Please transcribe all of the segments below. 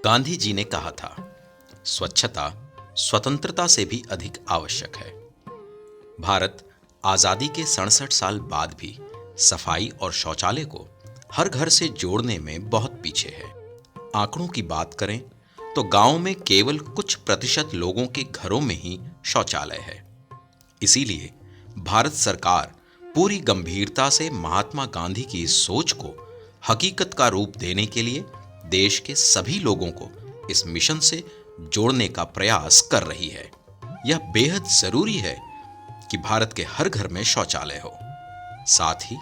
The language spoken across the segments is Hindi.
गांधी जी ने कहा था, स्वच्छता स्वतंत्रता से भी अधिक आवश्यक है। भारत आजादी के 67 साल बाद भी सफाई और शौचालय को हर घर से जोड़ने में बहुत पीछे है। आंकड़ों की बात करें तो गांव में केवल कुछ प्रतिशत लोगों के घरों में ही शौचालय है। इसीलिए भारत सरकार पूरी गंभीरता से महात्मा गांधी की इस सोच को हकीकत का रूप देने के लिए देश के सभी लोगों को इस मिशन से जोड़ने का प्रयास कर रही है। यह बेहद जरूरी है कि भारत के हर घर में शौचालय हो। साथ ही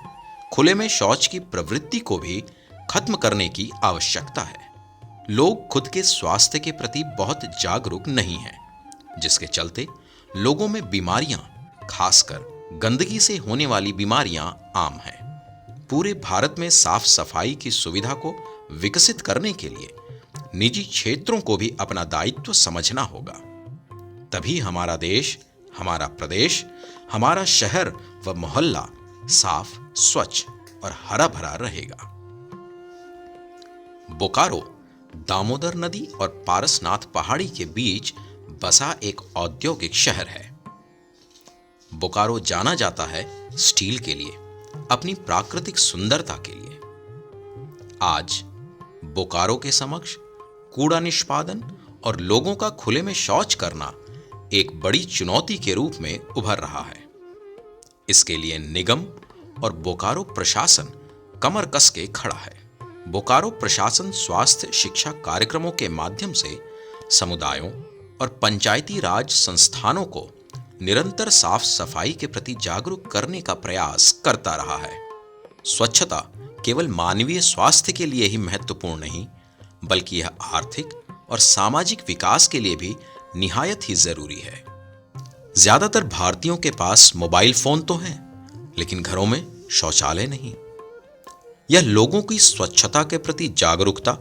खुले में शौच की प्रवृत्ति को भी खत्म करने की आवश्यकता है। लोग खुद के स्वास्थ्य के प्रति बहुत जागरूक नहीं हैं, जिसके चलते लोगों में बीमारियां, खासकर गंदगी से होने वाली बीमारियां आम हैं। पूरे भारत में साफ सफाई की सुविधा को विकसित करने के लिए निजी क्षेत्रों को भी अपना दायित्व समझना होगा। तभी हमारा देश, हमारा प्रदेश, हमारा शहर व मोहल्ला साफ, स्वच्छ और हरा भरा रहेगा। बोकारो दामोदर नदी और पारसनाथ पहाड़ी के बीच बसा एक औद्योगिक शहर है। बोकारो जाना जाता है स्टील के लिए, अपनी प्राकृतिक सुंदरता के लिए। आज बोकारो के समक्ष कूड़ा निष्पादन और लोगों का खुले में शौच करना एक बड़ी चुनौती के रूप में उभर रहा है। इसके लिए निगम और बोकारो प्रशासन कमर कस के खड़ा है। बोकारो प्रशासन स्वास्थ्य शिक्षा कार्यक्रमों के माध्यम से समुदायों और पंचायती राज संस्थानों को निरंतर साफ सफाई के प्रति जागरूक करने का प्रयास करता रहा है। स्वच्छता केवल मानवीय स्वास्थ्य के लिए ही महत्वपूर्ण नहीं, बल्कि यह आर्थिक और सामाजिक विकास के लिए भी निहायत ही जरूरी है। ज्यादातर भारतीयों के पास मोबाइल फोन तो हैं, लेकिन घरों में शौचालय नहीं। यह लोगों की स्वच्छता के प्रति जागरूकता,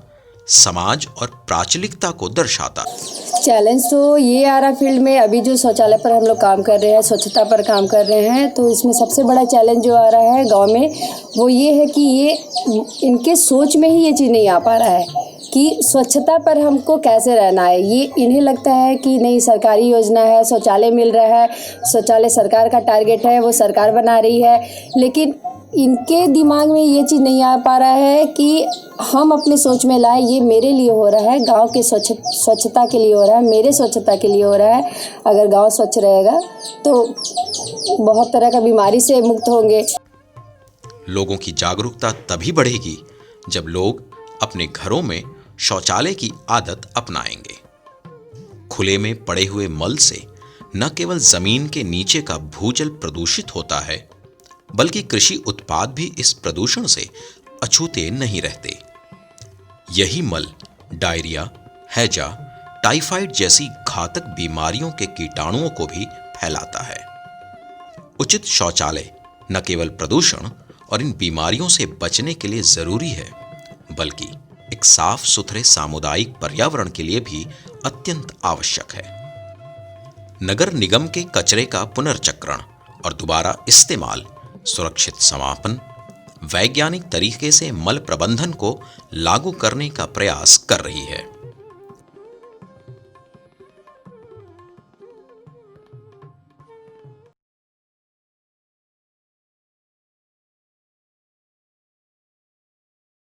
समाज और प्राचलिकता को दर्शाता है। चैलेंज तो ये आ रहा फील्ड में, अभी जो शौचालय पर हम लोग काम कर रहे हैं, स्वच्छता पर काम कर रहे हैं, तो इसमें सबसे बड़ा चैलेंज जो आ रहा है गांव में, वो ये है कि ये इनके सोच में ही ये चीज़ नहीं आ पा रहा है कि स्वच्छता पर हमको कैसे रहना है। ये इन्हें लगता है कि नहीं, सरकारी योजना है, शौचालय मिल रहा है, शौचालय सरकार का टारगेट है, वो सरकार बना रही है, लेकिन इनके दिमाग में ये चीज़ नहीं आ पा रहा है कि हम अपने सोच में लाए, ये मेरे लिए हो रहा है, गांव के स्वच्छता के लिए हो रहा है, मेरे स्वच्छता के लिए हो रहा है। अगर गांव स्वच्छ रहेगा तो बहुत तरह का बीमारी से मुक्त होंगे। लोगों की जागरूकता तभी बढ़ेगी जब लोग अपने घरों में शौचालय की आदत अपनाएंगे। खुले में पड़े हुए मल से न केवल जमीन के नीचे का भूजल प्रदूषित होता है, बल्कि कृषि उत्पाद भी इस प्रदूषण से अछूते नहीं रहते। यही मल डायरिया, हैजा, टाइफाइड जैसी घातक बीमारियों के कीटाणुओं को भी फैलाता है। उचित शौचालय न केवल प्रदूषण और इन बीमारियों से बचने के लिए जरूरी है, बल्कि एक साफ सुथरे सामुदायिक पर्यावरण के लिए भी अत्यंत आवश्यक है। नगर निगम के कचरे का पुनर्चक्रण और दोबारा इस्तेमाल, सुरक्षित समापन, वैज्ञानिक तरीके से मल प्रबंधन को लागू करने का प्रयास कर रही है।